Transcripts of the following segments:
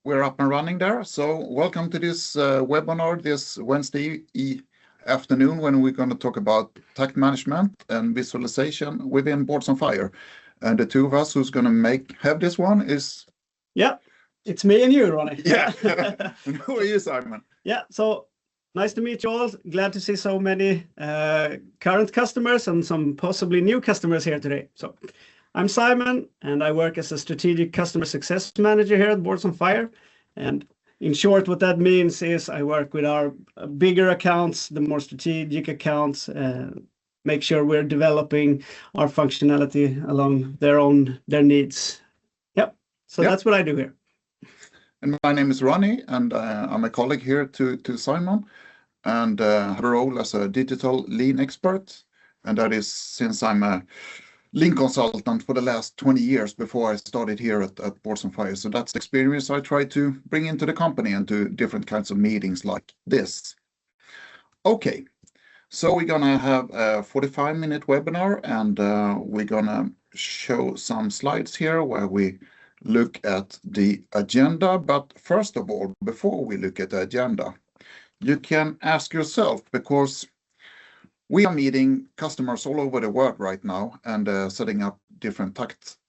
we're up and running there. So welcome to this webinar this Wednesday afternoon when we're going to talk about Takt management and visualization within Boards on Fire. And the two of us who's going to have this one is... Yeah, it's me and you, Ronnie. Yeah. And who are you, Simon? Yeah, so nice to meet you all. Glad to see so many current customers and some possibly new customers here today. So I'm Simon, and I work as a strategic customer success manager here at Boards on Fire. And in short, what that means is I work with our bigger accounts, the more strategic accounts, make sure we're developing our functionality along their needs. Yep. So that's what I do here. And my name is Ronnie, and I'm a colleague here to Simon, and have a role as a digital lean expert. And that is since I'm a lean consultant for the last 20 years before I started here at Boards on Fire. So that's the experience I try to bring into the company and to different kinds of meetings like this. Okay, so we're gonna have a 45-minute webinar, and we're gonna show some slides here where we look at the agenda. But first of all, before we look at the agenda, you can ask yourself, because we are meeting customers all over the world right now and setting up different Takt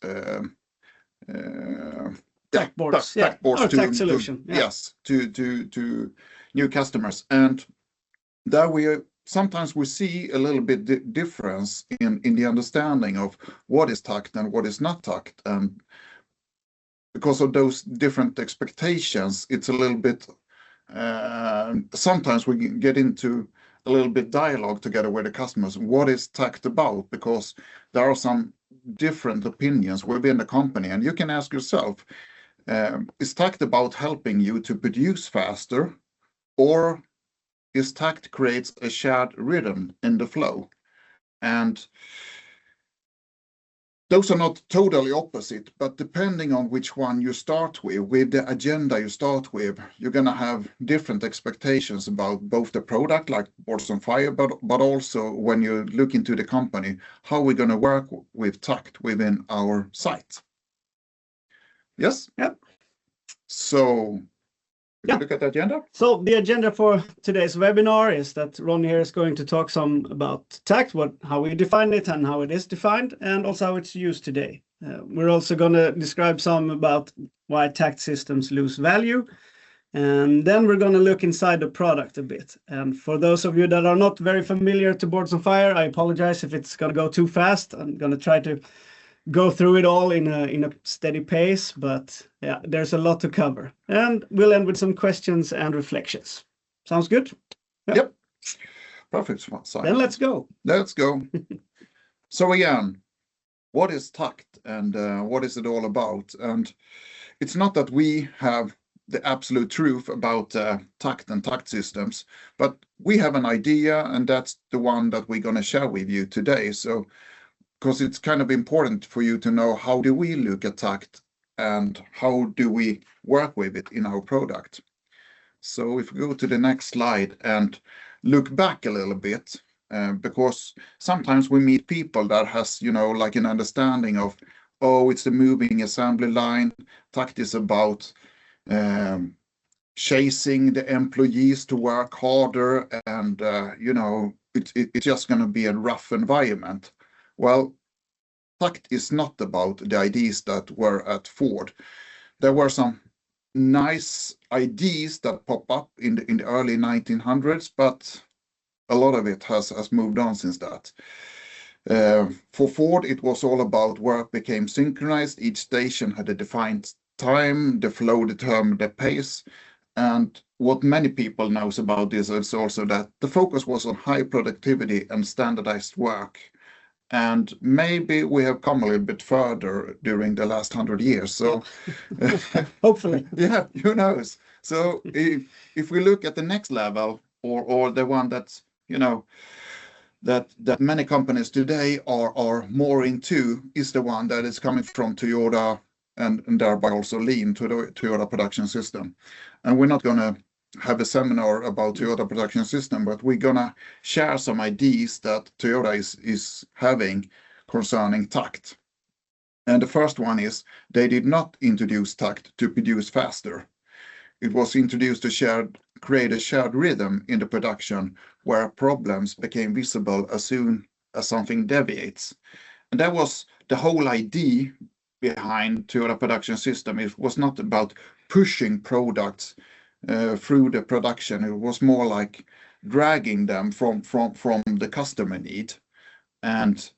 boards, Takt boards Takt solution. Yes, to new customers. And there sometimes we see a little bit difference in the understanding of what is Takt and what is not Takt. And because of those different expectations, it's a little bit, sometimes we get into a little bit dialogue together with the customers. What is Takt about? Because there are some different opinions within the company, and you can ask yourself, is Takt about helping you to produce faster, or is Takt creates a shared rhythm in the flow? And those are not totally opposite, but depending on which one you start with the agenda you start with, you're going to have different expectations about both the product, like Boards on Fire, but also when you look into the company, how we're going to work with Takt within our site. Yes? Yep. So, if you look at the agenda. So the agenda for today's webinar is that Ron here is going to talk some about Takt, how we define it and how it is defined, and also how it's used today. We're also going to describe some about why Takt systems lose value, and then we're going to look inside the product a bit. And for those of you that are not very familiar to Boards on Fire, I apologize if it's going to go too fast. I'm going to try to go through it all in a steady pace, but yeah, there's a lot to cover, and we'll end with some questions and reflections. Sounds good? Yep. Perfect. Then let's go. Let's go. So again, what is Takt, and what is it all about? And it's not that we have the absolute truth about Takt and Takt systems, but we have an idea, and that's the one that we're going to share with you today. So because it's kind of important for you to know, how do we look at Takt and how do we work with it in our product. So if we go to the next slide and look back a little bit, because sometimes we meet people that has, like an understanding of, oh, it's the moving assembly line. Takt is about chasing the employees to work harder, and it's just going to be a rough environment. Well, Takt is not about the ideas that were at Ford. There were some nice ideas that pop up in the early 1900s, but a lot of it has moved on since that. For Ford, it was all about work became synchronized. Each station had a defined time. The flow determined the pace. And what many people knows about this is also that the focus was on high productivity and standardized work. And maybe we have come a little bit further during the last 100 years. So hopefully, yeah, who knows? So if we look at the next level, or the one that's that many companies today are more into, is the one that is coming from Toyota and thereby also lean to the Toyota production system. And we're not going to have a seminar about Toyota production system, but we're gonna share some ideas that Toyota is having concerning Takt. And the first one is, they did not introduce Takt to produce faster. it was introduced to create a shared rhythm in the production where problems became visible as soon as something deviates. And that was the whole idea behind Toyota Production System. It was not about pushing products through the production. It was more like dragging them from the customer need. And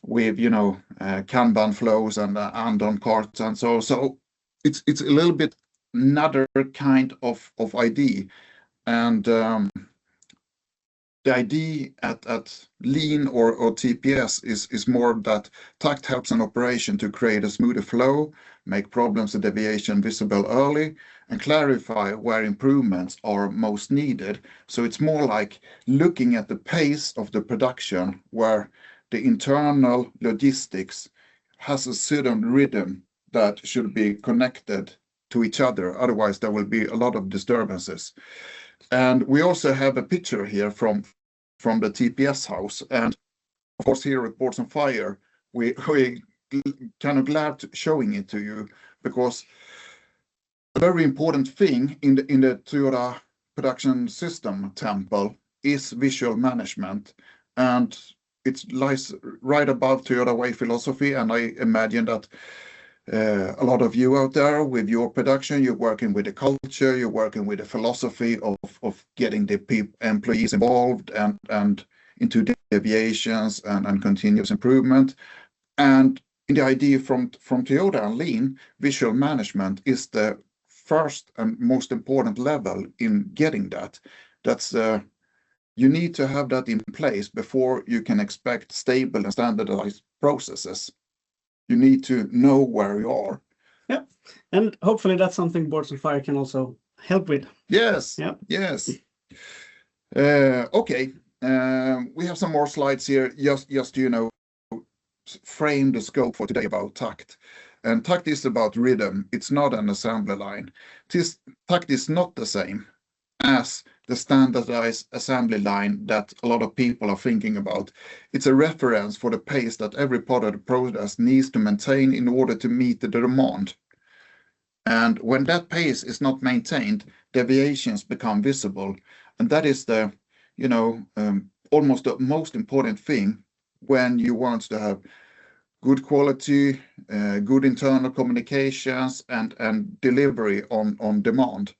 with Kanban flows and Andon carts and so it's a little bit another kind of idea. And the idea at Lean or TPS is more that Takt helps an operation to create a smoother flow, make problems and deviation visible early, and clarify where improvements are most needed. So it's more like looking at the pace of the production where the internal logistics has a certain rhythm that should be connected to each other. Otherwise, there will be a lot of disturbances. And we also have a picture here from the TPS house. And of course, here at Boards on Fire, we kind of glad showing it to you, because a very important thing in the Toyota Production System temple is visual management. And it lies right above Toyota Way philosophy. And I imagine that a lot of you out there with your production, you're working with the culture, you're working with the philosophy of getting the employees involved and into deviations and continuous improvement. And in the idea from Toyota and Lean, visual management is the first and most important level in getting that. That's you need to have that in place before you can expect stable and standardized processes. You need to know where you are. Yeah, and hopefully that's something Boards on Fire can also help with. Yes. Yeah. Yes. Okay. We have some more slides here. Just frame the scope for today about Takt. And Takt is about rhythm. It's not an assembly line. Takt is not the same as the standardized assembly line that a lot of people are thinking about. It's a reference for the pace that every part of the process needs to maintain in order to meet the demand. And when that pace is not maintained, deviations become visible. And that is the, almost the most important thing when you want to have good quality, good internal communications and delivery on demand.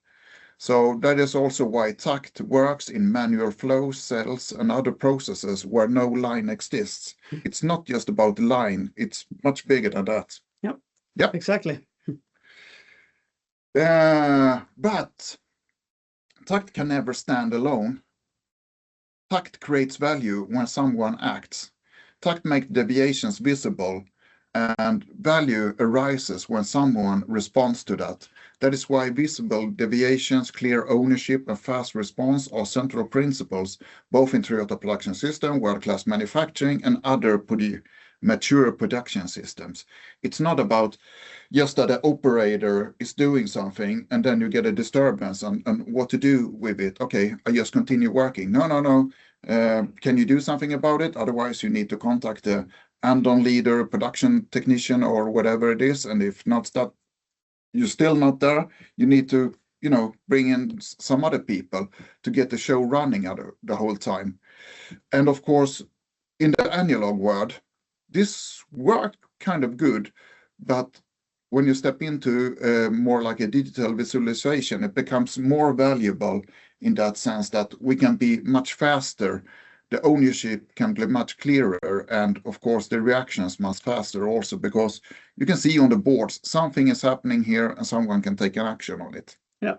So that is also why Takt works in manual flow cells and other processes where no line exists. It's not just about the line, it's much bigger than that. Yep. Exactly. But Takt can never stand alone. Takt creates value when someone acts. Takt makes deviations visible, and value arises when someone responds to that. That is why visible deviations, clear ownership, and fast response are central principles, both in Toyota Production System, world-class manufacturing, and other mature production systems. It's not about just that the operator is doing something and then you get a disturbance and what to do with it. Okay, I just continue working. No. Can you do something about it? Otherwise, you need to contact the Andon leader, production technician, or whatever it is. And if not that, you're still not there, you need to, bring in some other people to get the show running the whole time. And of course, in the analog world, this worked kind of good, but when you step into more like a digital visualization, it becomes more valuable in that sense that we can be much faster. The ownership can be much clearer, and of course the reactions much faster also, because you can see on the boards something is happening here and someone can take an action on it. Yeah,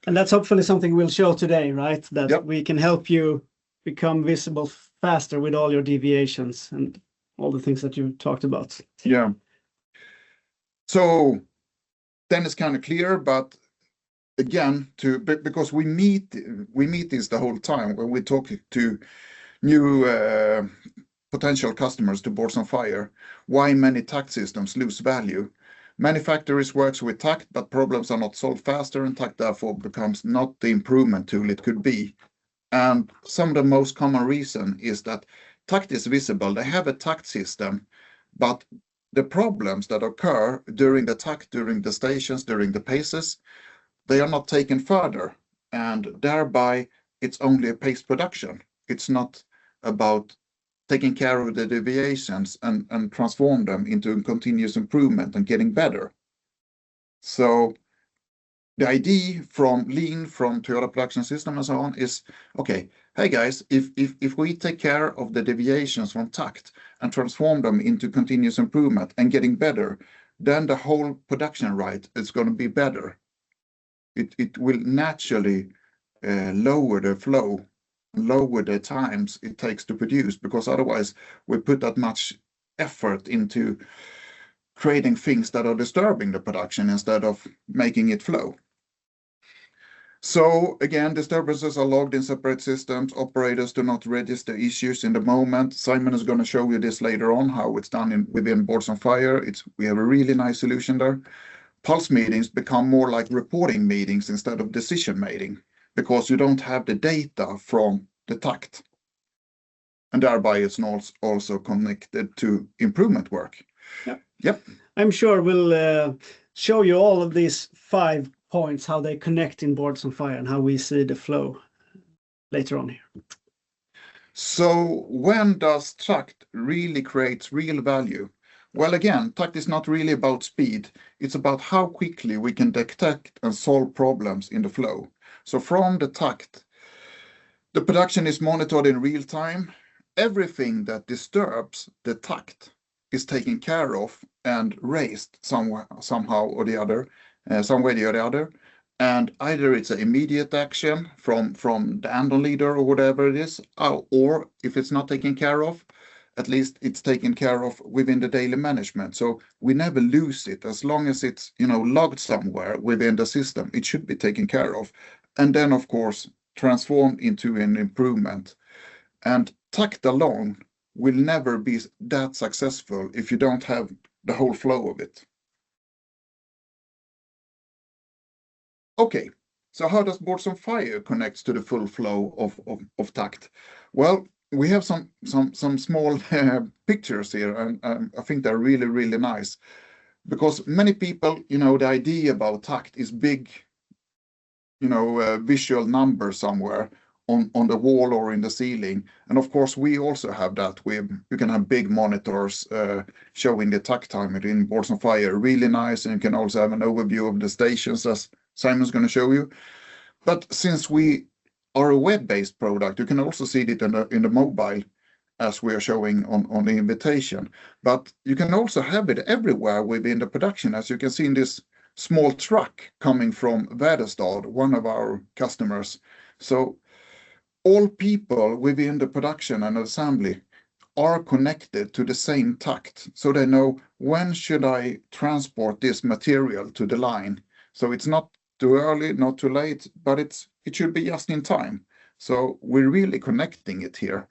and that's hopefully something we'll show today, right? That we can help you become visible faster with all your deviations and all the things that you talked about. Yeah. So then it's kind of clear, but again, because we meet this the whole time when we talk to new potential customers to Boards on Fire, why many Takt systems lose value. Many factories works with Takt, but problems are not solved faster, and Takt therefore becomes not the improvement tool it could be. And some of the most common reason is that Takt is visible. They have a Takt system, but the problems that occur during the Takt, during the stations, during the paces, they are not taken further, and thereby it's only a paced production. It's not about taking care of the deviations and transform them into continuous improvement and getting better. So the idea from Lean, from Toyota Production System and so on is, okay, hey guys, if we take care of the deviations from Takt and transform them into continuous improvement and getting better, then the whole production rate is going to be better. It will naturally lower the flow, lower the times it takes to produce, because otherwise we put that much effort into creating things that are disturbing the production instead of making it flow. So again, disturbances are logged in separate systems. Operators do not register issues in the moment. Simon is going to show you this later on, how it's done within Boards on Fire. We have a really nice solution there. Pulse meetings become more like reporting meetings instead of decision making, because you don't have the data from the Takt. And thereby it's also connected to improvement work. Yep. I'm sure we'll show you all of these 5 points, how they connect in Boards on Fire and how we see the flow later on here. So when does Takt really create real value? Well, again, Takt is not really about speed. It's about how quickly we can detect and solve problems in the flow. So from the Takt, the production is monitored in real time. Everything that disturbs the Takt is taken care of and raised somehow or the other, some way or the other. And either it's an immediate action from the Andon leader or whatever it is, or if it's not taken care of, at least it's taken care of within the daily management. So we never lose it. As long as it's, logged somewhere within the system, it should be taken care of. And then, of course, transformed into an improvement. And Takt alone will never be that successful if you don't have the whole flow of it. Okay, so how does Boards on Fire connect to the full flow of Takt? Well, we have some small pictures here, and I think they're really, really nice. Because many people, the idea about Takt is big, visual number somewhere on the wall or in the ceiling. And of course, we also have that. You can have big monitors showing the Takt timer in Boards on Fire, really nice. And you can also have an overview of the stations, as Simon's going to show you. But since we are a web-based product, you can also see it in the mobile, as we are showing on the invitation. But you can also have it everywhere within the production, as you can see in this small truck coming from Väderstad, one of our customers. So all people within the production and assembly are connected to the same Takt. So they know, when should I transport this material to the line? So it's not too early, not too late, but it should be just in time. So we're really connecting it here.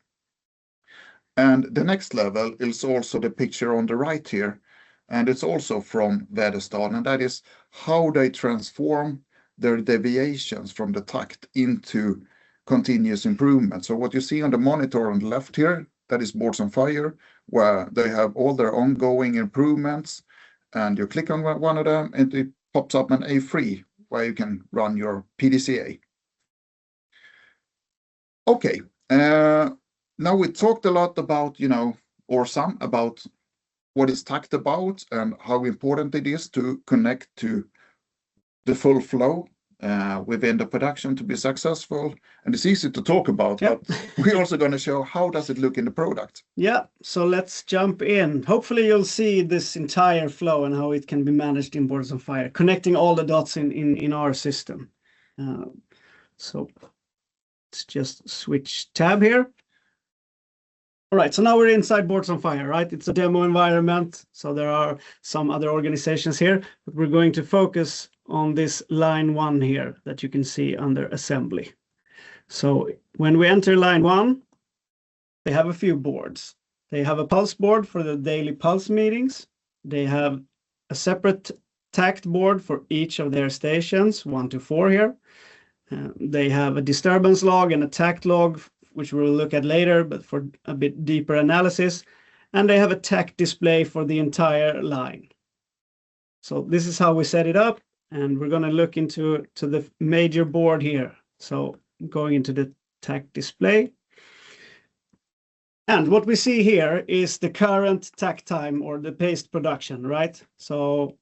And the next level is also the picture on the right here. And it's also from Väderstad, and that is how they transform their deviations from the Takt into continuous improvement. So what you see on the monitor on the left here, that is Boards on Fire, where they have all their ongoing improvements. And you click on one of them and it pops up an A3 where you can run your PDCA. Okay, now we talked a lot about, or some about what is Takt about and how important it is to connect to the full flow within the production to be successful. And it's easy to talk about, Yep. but we're also going to show how does it look in the product. Yeah, so let's jump in. Hopefully you'll see this entire flow and how it can be managed in Boards on Fire, connecting all the dots in our system. So let's just switch tab here. All right, so now we're inside Boards on Fire, right? It's a demo environment, so there are some other organizations here, but we're going to focus on this line 1 here that you can see under assembly. So when we enter line 1, they have a few boards. They have a pulse board for the daily pulse meetings. They have a separate Takt board for each of their stations, 1 to 4 here. They have a disturbance log and a Takt log, which we'll look at later, but for a bit deeper analysis. And they have a Takt display for the entire line. So this is how we set it up. and we're going to look into the major board here. So going into the Takt display. And what we see here is the current takt time or the paste production, right? So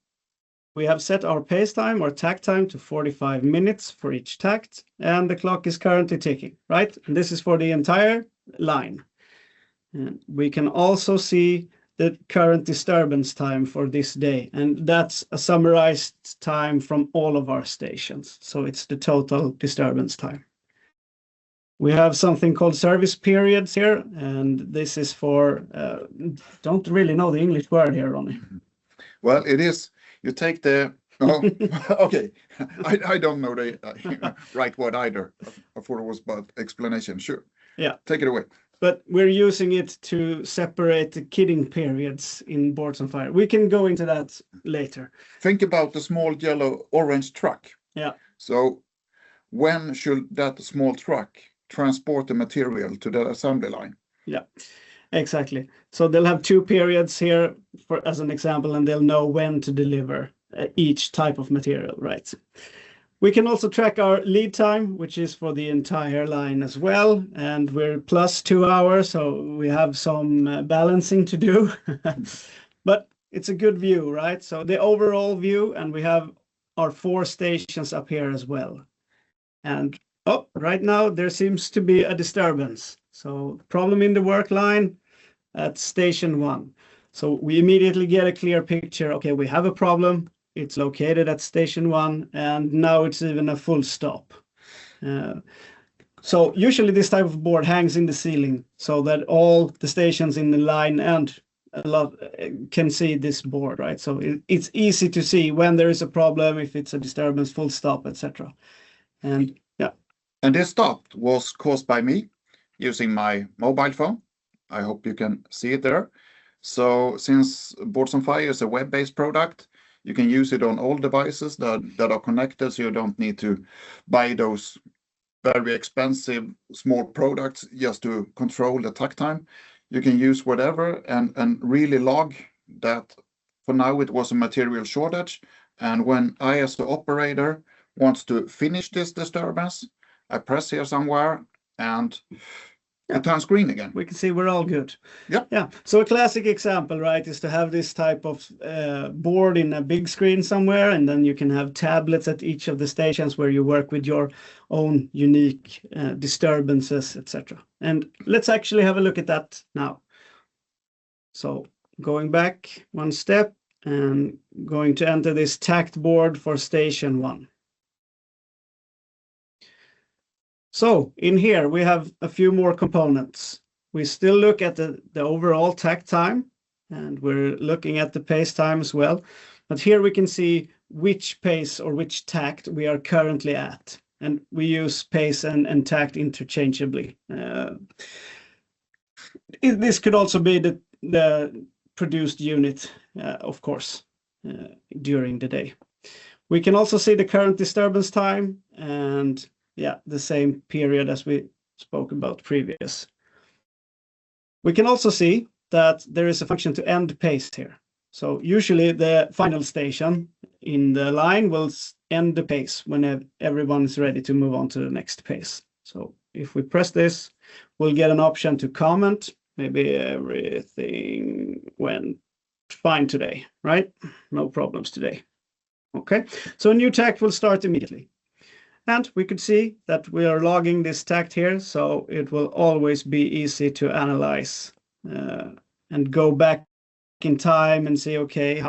we have set our paste time or takt time to 45 minutes for each takt, and the clock is currently ticking, right? And this is for the entire line. And we can also see the current disturbance time for this day, and that's a summarized time from all of our stations. So it's the total disturbance time. We have something called service periods here, and this is for, don't really know the English word here, Ronnie. Well, it is, you take the, oh, okay, I don't know the right word either. I thought it was about explanation, sure. Yeah. Take it away. But we're using it to separate the kidding periods in Boards on Fire. We can go into that later. Think about the small yellow orange truck. Yeah. So when should that small truck transport the material to the assembly line? Yeah, exactly. So they'll have two periods here for as an example, and they'll know when to deliver each type of material, right? We can also track our lead time, which is for the entire line as well, and we're plus 2 hours, so we have some balancing to do. But it's a good view, right? So the overall view, and we have our 4 stations up here as well. And oh, right now there seems to be a disturbance. So problem in the work line at station 1. So we immediately get a clear picture. Okay, we have a problem. It's located at station 1, and now it's even a full stop. So usually this type of board hangs in the ceiling so that all the stations in the line and a lot can see this board, right? So it's easy to see when there is a problem, if it's a disturbance, full stop, etc. And yeah. And this stop was caused by me using my mobile phone. I hope you can see it there. So since Boards on Fire is a web-based product, you can use it on all devices that are connected, so you don't need to buy those very expensive small products just to control the takt time. You can use whatever and really log that. For now, it was a material shortage. And when I, as the operator, wants to finish this disturbance, I press here somewhere and it turns green again. We can see we're all good. Yeah. Yeah. So a classic example, right, is to have this type of board in a big screen somewhere, and then you can have tablets at each of the stations where you work with your own unique disturbances, etc. And let's actually have a look at that now. So going back one step and going to enter this Takt board for station 1. So in here, we have a few more components. We still look at the overall takt time, and we're looking at the pace time as well. But here we can see which pace or which takt we are currently at. And we use pace and takt interchangeably. This could also be the produced unit, of course, during the day. We can also see the current disturbance time and yeah, the same period as we spoke about previous. We can also see that there is a function to end pace here. So usually the final station in the line will end the pace when everyone is ready to move on to the next pace. So if we press this, we'll get an option to comment. Maybe everything went fine today, right? No problems today. Okay, so a new takt will start immediately. And we could see that we are logging this takt here, so it will always be easy to analyze and go back in time and see, okay,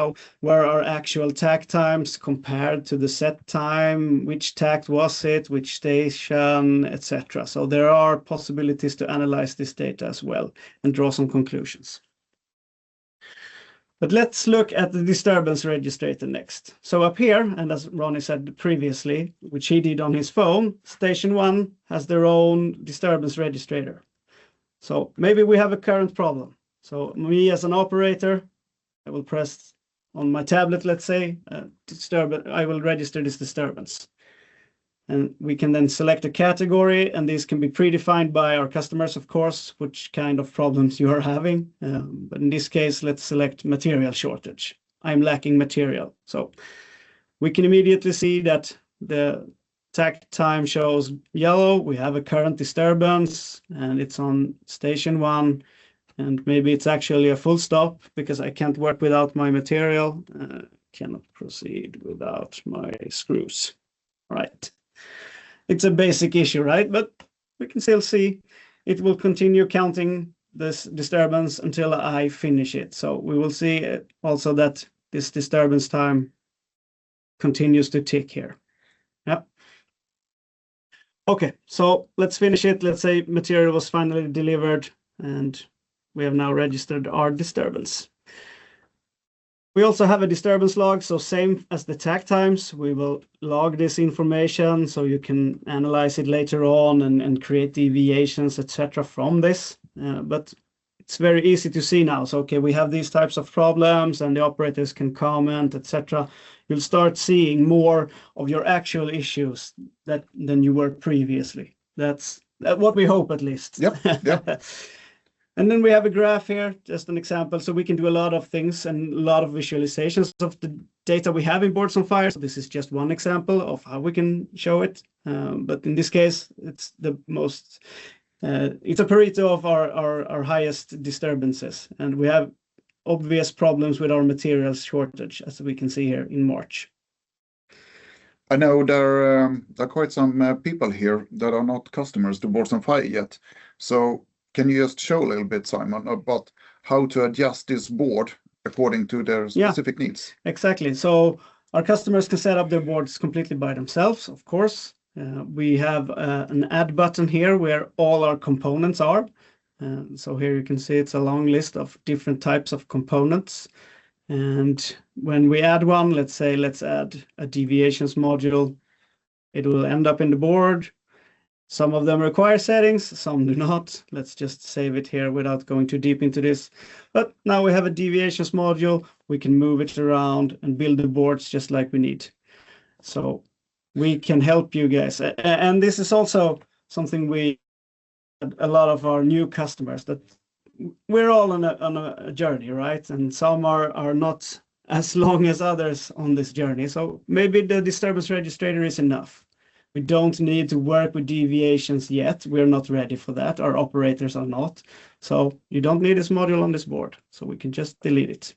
where are actual takt times compared to the set time, which takt was it, which station, etc. So there are possibilities to analyze this data as well and draw some conclusions. But let's look at the disturbance registrator next. So up here, and as Ronnie said previously, which he did on his phone, station 1 has their own disturbance registrator. So maybe we have a current problem. So me as an operator, I will press on my tablet, let's say, I will register this disturbance. And we can then select a category, and these can be predefined by our customers, of course, which kind of problems you are having. But in this case, let's select material shortage. I'm lacking material. So we can immediately see that the takt time shows yellow. We have a current disturbance and it's on station 1, and maybe it's actually a full stop because I can't work without my material. Cannot proceed without my screws. Right. It's a basic issue, right? But we can still see it will continue counting this disturbance until I finish it. So we will see also that this disturbance time continues to tick here. Yep. Okay, so let's finish it. Let's say material was finally delivered and we have now registered our disturbance. We also have a disturbance log, so same as the takt times, we will log this information so you can analyze it later on and create deviations, etc. from this. But it's very easy to see now. So, okay, we have these types of problems and the operators can comment, etc. You'll start seeing more of your actual issues than you were previously. That's what we hope, at least. Yep. And then we have a graph here, just an example. So we can do a lot of things and a lot of visualizations of the data we have in Boards on Fire. So this is just one example of how we can show it. But in this case, it's the most, it's a Pareto of our highest disturbances. And we have obvious problems with our materials shortage, as we can see here in March. I know there are quite some people here that are not customers to Boards on Fire yet. So can you just show a little bit, Simon, about how to adjust this board according to their specific needs? Exactly. So our customers can set up their boards completely by themselves, of course. We have an add button here where all our components are. So here you can see it's a long list of different types of components. And when we add one, let's add a deviations module. It will end up in the board. Some of them require settings, some do not. Let's just save it here without going too deep into this. But now we have a deviations module. We can move it around and build the boards just like we need. So we can help you guys. And this is also something a lot of our new customers, that we're all on a journey, right? And some are not as long as others on this journey. So maybe the disturbance registrator is enough. We don't need to work with deviations yet. We're not ready for that. Our operators are not. So you don't need this module on this board. So we can just delete it.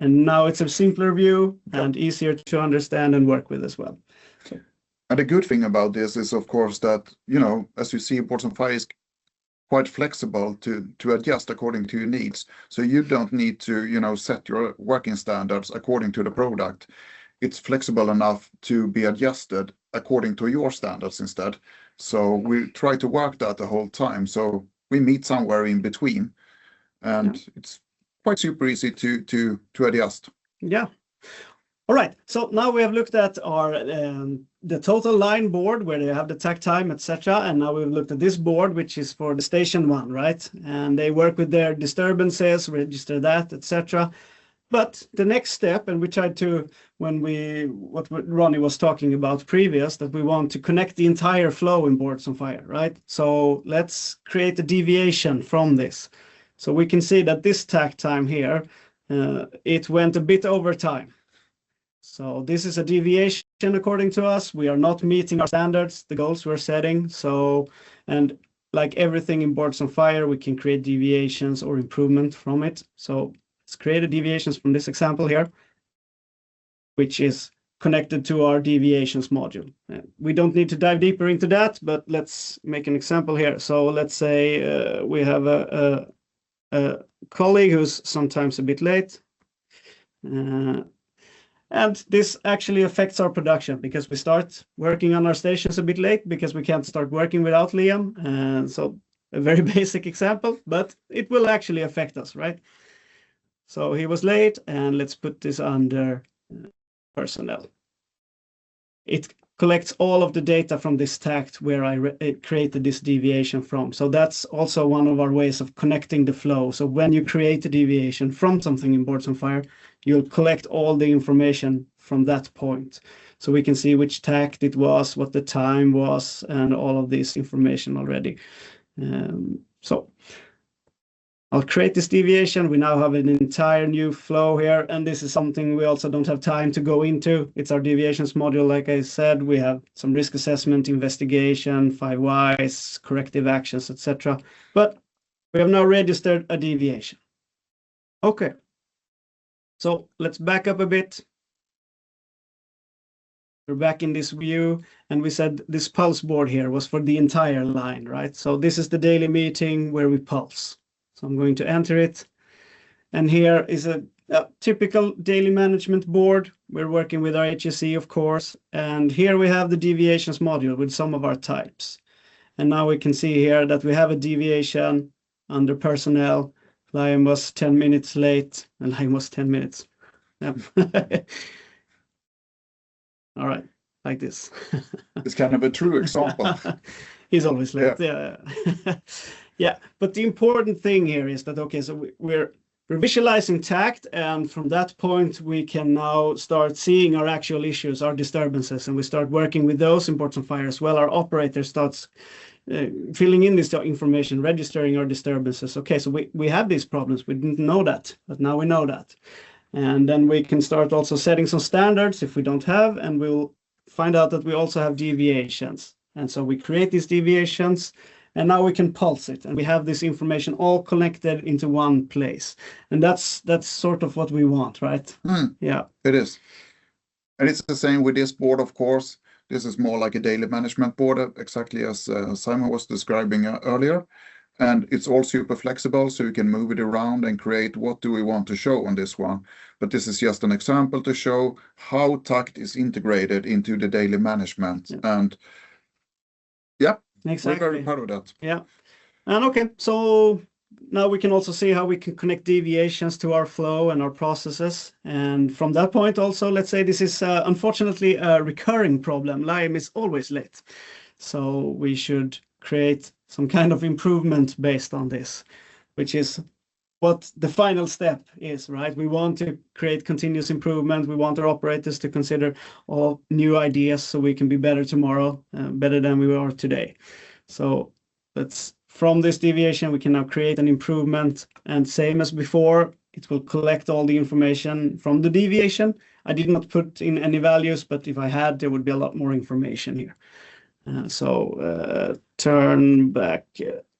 And now it's a simpler view and easier to understand and work with as well. So. And the good thing about this is, of course, that, you know, as you see, Boards on Fire is quite flexible to adjust according to your needs. So you don't need to, you know, set your working standards according to the product. It's flexible enough to be adjusted according to your standards instead. So we try to work that the whole time. So we meet somewhere in between, and it's quite super easy to adjust. Yeah. All right. So now we have looked at our the total line board where they have the takt time, etc. And now we've looked at this board, which is for the station 1, right? And they work with their disturbances, register that, etc. But the next step, and we tried to, what Ronnie was talking about previous, that we want to connect the entire flow in Boards on Fire, right? So let's create a deviation from this. So we can see that this takt time here, it went a bit over time. So this is a deviation according to us. We are not meeting our standards, the goals we're setting. So, and like everything in Boards on Fire, we can create deviations or improvement from it. So let's create a deviations from this example here, which is connected to our deviations module. We don't need to dive deeper into that, but let's make an example here. So let's say we have a colleague who's sometimes a bit late. And this actually affects our production because we start working on our stations a bit late because we can't start working without Liam. And so a very basic example, but it will actually affect us, right? So he was late, and let's put this under personnel. It collects all of the data from this takt where I created this deviation from. So that's also one of our ways of connecting the flow. So when you create a deviation from something in Boards on Fire, you'll collect all the information from that point. So we can see which takt it was, what the time was, and all of this information already. I'll create this deviation. We now have an entire new flow here, and this is something we also don't have time to go into. It's our deviations module. Like I said, we have some risk assessment, investigation, 5 whys, corrective actions, etc. But we have now registered a deviation. Okay, so let's back up a bit. We're back in this view, and we said this pulse board here was for the entire line, right? So this is the daily meeting where we pulse. So I'm going to enter it. And here is a typical daily management board. We're working with our HSE, of course. And here we have the deviations module with some of our types. And now we can see here that we have a deviation under personnel. Lion was 10 minutes late, and Lion was 10 minutes. Yep. All right, like this. It's kind of a true example. He's always late. Yeah. Yeah, but the important thing here is that, okay, so we're visualizing Takt, and from that point, we can now start seeing our actual issues, our disturbances, and we start working with those in ports on fire as well. Our operator starts filling in this information, registering our disturbances. Okay, so we have these problems. We didn't know that, but now we know that. And then we can start also setting some standards if we don't have, and we'll find out that we also have deviations. And so we create these deviations, and now we can pulse it, and we have this information all connected into one place. And that's sort of what we want, right? Yeah. It is. And it's the same with this board, of course. This is more like a daily management board, exactly as Simon was describing earlier. And it's all super flexible, so you can move it around and create what do we want to show on this one. But this is just an example to show how Takt is integrated into the daily management. Yeah. And yeah, exactly. We're very proud of that. Yeah. And okay, so now we can also see how we can connect deviations to our flow and our processes. And from that point also, let's say this is unfortunately a recurring problem. Lime is always late. So we should create some kind of improvement based on this, which is what the final step is, right? We want to create continuous improvement. We want our operators to consider all new ideas so we can be better tomorrow, better than we are today. So from this deviation, we can now create an improvement, and same as before, it will collect all the information from the deviation. I did not put in any values, but if I had, there would be a lot more information here. So turn back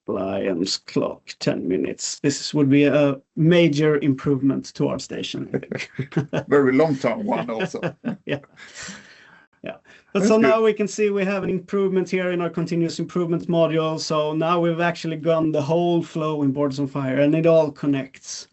Lion's clock 10 minutes. This would be a major improvement to our station. Very long-term one also. Yeah. But that's so good. Now we can see we have an improvement here in our continuous improvement module. So now we've actually gone the whole flow in Boards on Fire, and it all connects.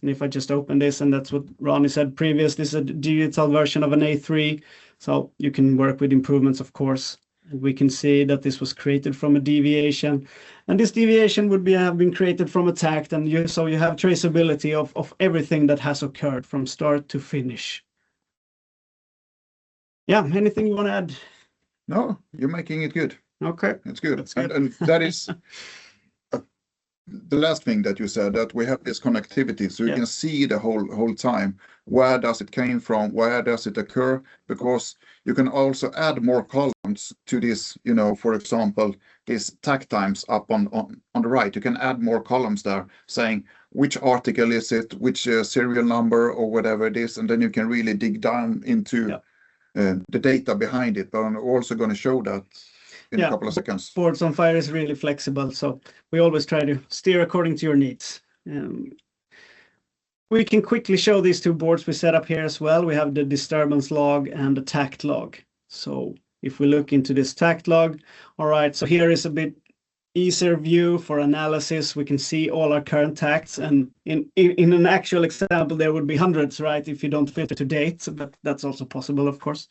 And if I just open this, and that's what Ronnie said previous, this is a digital version of an A3. So you can work with improvements, of course. And we can see that this was created from a deviation, and this deviation would have been created from a Takt, and so you have traceability of everything that has occurred from start to finish. Yeah, anything you want to add? No, you're making it good. Okay, it's good. And that is the last thing that you said, that we have this connectivity, so you can see the whole time. Where does it came from? Where does it occur? Because you can also add more columns to this. You know, for example, this takt times up on the right. You can add more columns there, saying which article is it, which serial number or whatever it is, and then you can really dig down into the data behind it. But I'm also going to show that in a couple of seconds. Boards on Fire is really flexible, so we always try to steer according to your needs. We can quickly show these two boards we set up here as well. We have the disturbance log and the Takt log. So if we look into this Takt log, all right, so here is a bit easier view for analysis. We can see all our current Takts, and in an actual example, there would be hundreds, right, if you don't filter to date, but that's also possible, of course.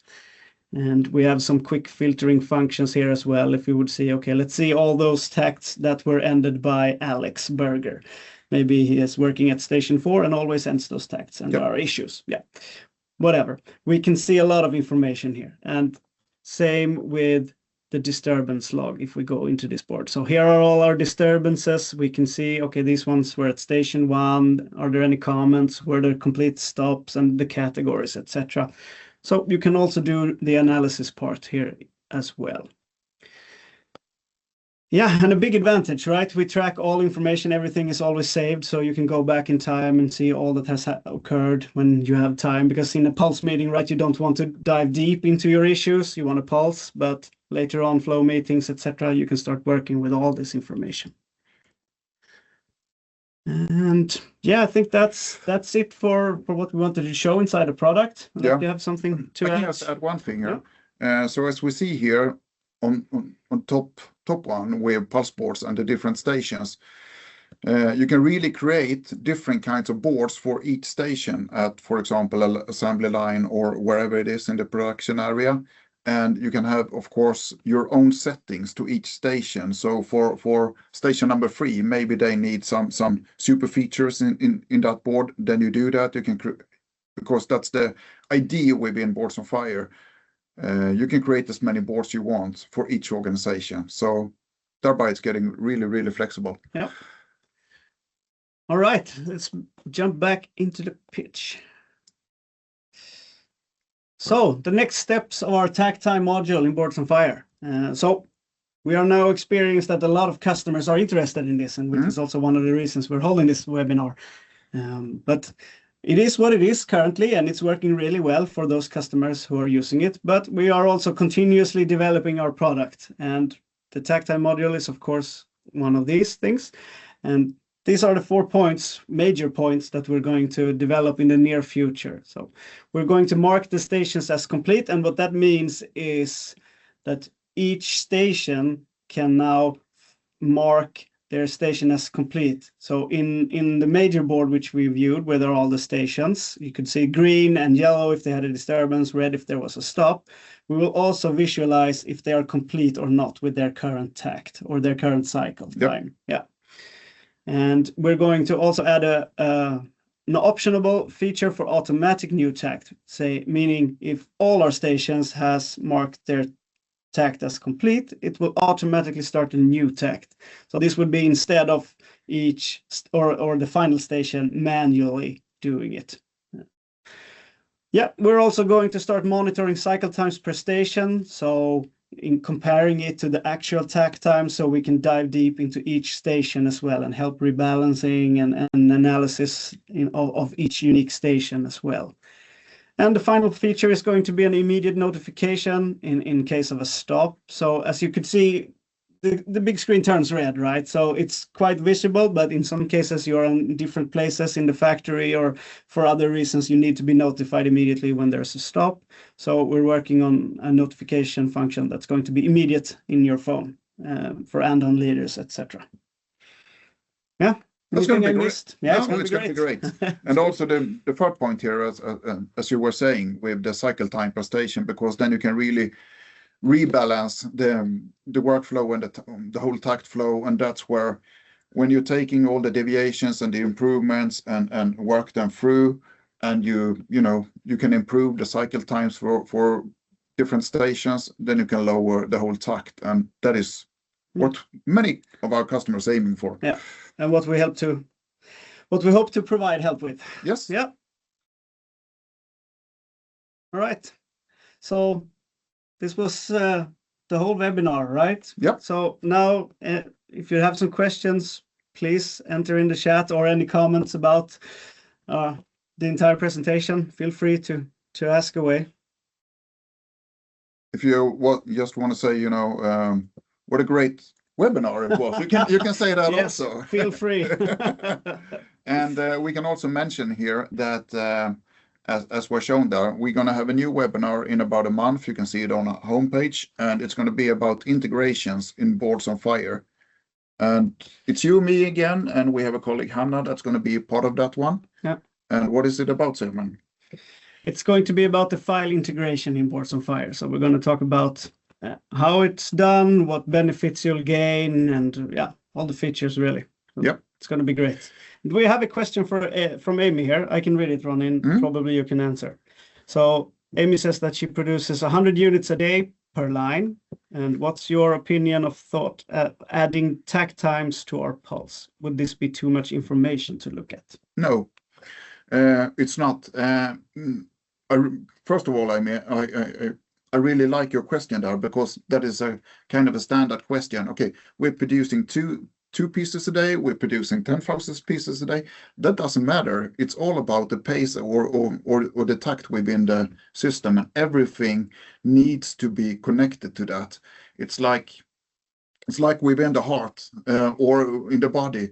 And we have some quick filtering functions here as well. If we would see, okay, let's see all those Takts that were ended by Alex Berger. Maybe he is working at station 4 and always ends those Takts, and there are issues. Yeah, whatever. We can see a lot of information here. And same with the disturbance log if we go into this board. So here are all our disturbances. We can see, okay, these ones were at station 1. Are there any comments? Were there complete stops and the categories, etc.? So you can also do the analysis part here as well. Yeah, and a big advantage, right? We track all information, everything is always saved, so you can go back in time and see all that has occurred when you have time. Because in a pulse meeting, right, you don't want to dive deep into your issues, you want to pulse, but later on, flow meetings, etc., you can start working with all this information. And yeah, I think that's it for what we wanted to show inside the product. Yeah. Do you have something to I add? can just add one thing here. So as we see here on top one, we have pulse boards and the different stations. You can really create different kinds of boards for each station at, for example, an assembly line or wherever it is in the production area. And you can have, of course, your own settings to each station. So for station number 3, maybe they need some super features in that board. Then you do that. You can, because that's the idea within Boards on Fire. You can create as many boards you want for each organization. So thereby it's getting really, really flexible. Yeah. All right, let's jump back into the pitch. So the next steps of our Takt time module in Boards on Fire. So we are now experienced that a lot of customers are interested in this, and which is also one of the reasons we're holding this webinar. But it is what it is currently, and it's working really well for those customers who are using it. But we are also continuously developing our product, and the Takt time module is, of course, one of these things. And these are the 4 points, major points that we're going to develop in the near future. So we're going to mark the stations as complete, and what that means is that each station can now mark their station as complete. So in the major board which we viewed, where there are all the stations, you could see green and yellow if they had a disturbance, red if there was a stop. We will also visualize if they are complete or not with their current takt or their current cycle time. Yeah. And we're going to also add an optionable feature for automatic new takt, meaning if all our stations has marked their takt as complete, it will automatically start a new takt. So this would be instead of each or the final station manually doing it. Yeah, we're also going to start monitoring cycle times per station. So in comparing it to the actual takt time, so we can dive deep into each station as well and help rebalancing and analysis of each unique station as well. And the final feature is going to be an immediate notification in case of a stop. So as you could see, the big screen turns red, right? So it's quite visible, but in some cases you're in different places in the factory or for other reasons, you need to be notified immediately when there's a stop. So we're working on a notification function that's going to be immediate in your phone for Andon leaders, etc. Yeah. That's going to be great. Yeah, it's going to be great. And also the third point here, as you were saying, with the cycle time per station, because then you can really rebalance the workflow and the whole takt flow, and that's where when you're taking all the deviations and the improvements and work them through, and you can improve the cycle times for different stations, then you can lower the whole takt, and that is what many of our customers are aiming for. Yeah, and what we hope to provide help with. Yes. Yeah. All right. So this was the whole webinar, right? Yep. So now, if you have some questions, please enter in the chat or any comments about the entire presentation. Feel free to ask away. If you just want to say, what a great webinar it was, you can say that yes, also. Feel free. And we can also mention here that. As we're shown there, we're going to have a new webinar in about a month. You can see it on our homepage, and it's going to be about integrations in Boards on Fire. And it's you, me again, and we have a colleague, Hannah, that's going to be part of that one. Yeah. And what is it about, Simon? It's going to be about the file integration in Boards on Fire. So we're going to talk about how it's done, what benefits you'll gain, and all the features really. Yep. It's going to be great. We have a question from Amy here. I can read it, Ron, probably you can answer. So Amy says that she produces 100 units a day per line. And what's your opinion of adding takt times to our pulse? Would this be too much information to look at? No, it's not. First of all, I I really like your question there, because that is a kind of a standard question. Okay, we're producing two pieces a day, we're producing 10,000 pieces a day. That doesn't matter. It's all about the pace or the takt within the system, and everything needs to be connected to that. It's like within the heart, or in the body.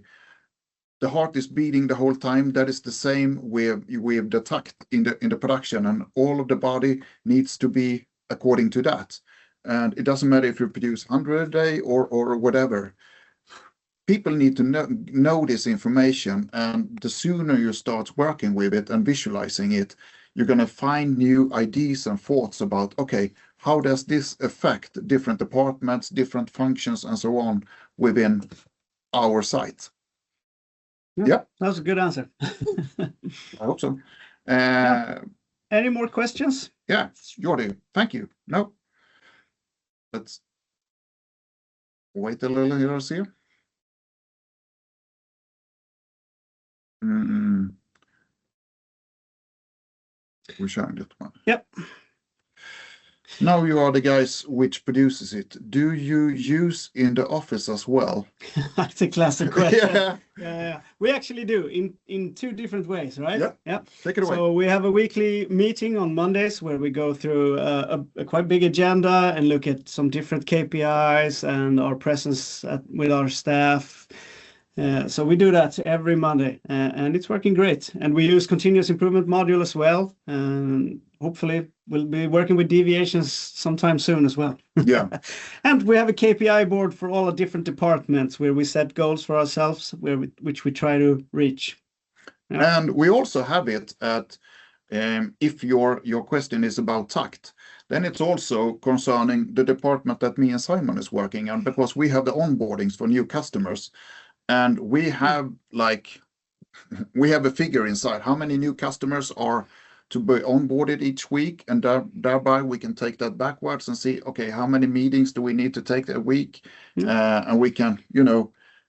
The heart is beating the whole time. That is the same with the takt in the production, and all of the body needs to be according to that. And it doesn't matter if you produce 100 a day or whatever. People need to know this information, and the sooner you start working with it and visualizing it, you're going to find new ideas and thoughts about, okay, how does this affect different departments, different functions, and so on within our site? Yeah, that was a good answer. I hope so. Any more questions? Yeah, Jordi, thank you. No, let's wait a little here. See. We're showing that one. Yep. Now you are the guys which produces it. Do you use in the office as well? That's a classic question. Yeah. Yeah. We actually do in two different ways, right? Yeah. Yeah. Take it away. So we have a weekly meeting on Mondays where we go through a quite big agenda and look at some different KPIs and our presence with our staff. So we do that every Monday, and it's working great. And we use continuous improvement module as well, and hopefully we'll be working with deviations sometime soon as well. Yeah. And we have a KPI board for all the different departments where we set goals for ourselves, which we try to reach. Yeah. And we also have it at, if your question is about Takt, then it's also concerning the department that me and Simon is working on, because we have the onboardings for new customers. And we have a figure inside how many new customers are to be onboarded each week, and thereby we can take that backwards and see, okay, how many meetings do we need to take a week, and we can,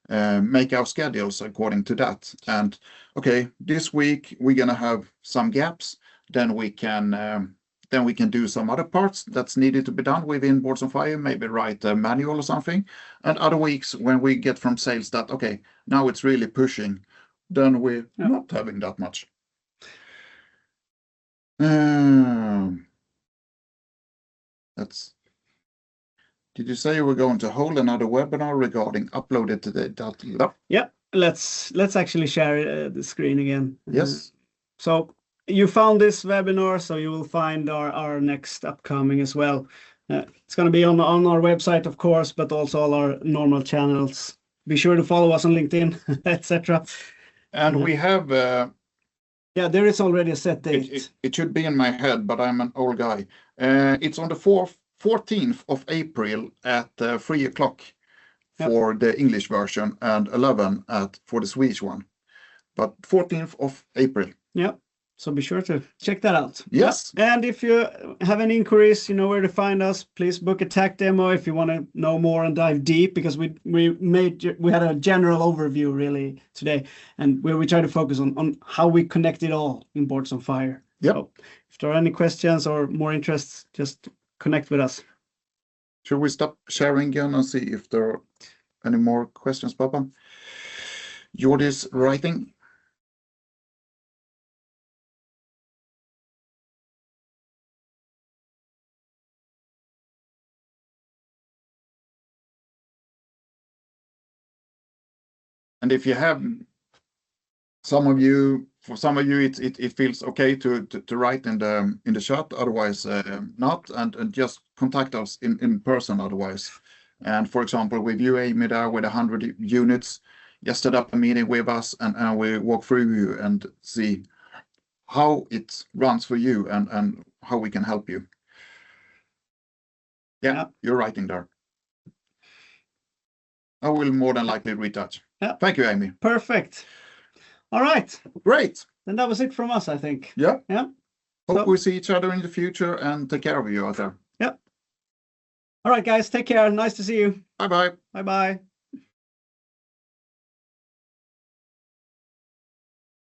make our schedules according to that. And okay, this week we're gonna have some gaps, then we can do some other parts that's needed to be done within Boards on Fire, maybe write a manual or something. And other weeks when we get from sales that, okay, now it's really pushing, then we're not having that much. Did you say you were going to hold another webinar regarding uploaded to the data? Yeah, let's actually share the screen again. Yes. So you found this webinar, so you will find our next upcoming as well. It's going to be on our website, of course, but also all our normal channels. Be sure to follow us on LinkedIn, etc. And we have... yeah, there is already a set date. It should be in my head, but I'm an old guy. It's on the 14th of April at 3 o'clock for the English version, and 11 for the Swedish one. But 14th of April. Yeah. So be sure to check that out. Yes. And if you have any inquiries, you know where to find us. Please book a Takt demo if you want to know more and dive deep, because we had a general overview really today, and where we try to focus on how we connect it all in Boards on Fire. Yep. So if there are any questions or more interests, just connect with us. Should we stop sharing again and see if there are any more questions, Papa? Jordi's writing. And if you have, for some of you, it feels okay to write in the chat. Otherwise, not, and just contact us in person. Otherwise, and for example, with you, Amy, there with 100 units, just set up a meeting with us, and we walk through you and see how it runs for you and how we can help you. Yeah, you're writing there. I will more than likely retouch. Yeah. Thank you, Amy. Perfect. All right. Great. Then that was it from us, I think. Yeah. Yeah. Hope we see each other in the future, and take care of you out there. Yeah. All right, guys. Take care. Nice to see you. Bye-bye. Bye-bye.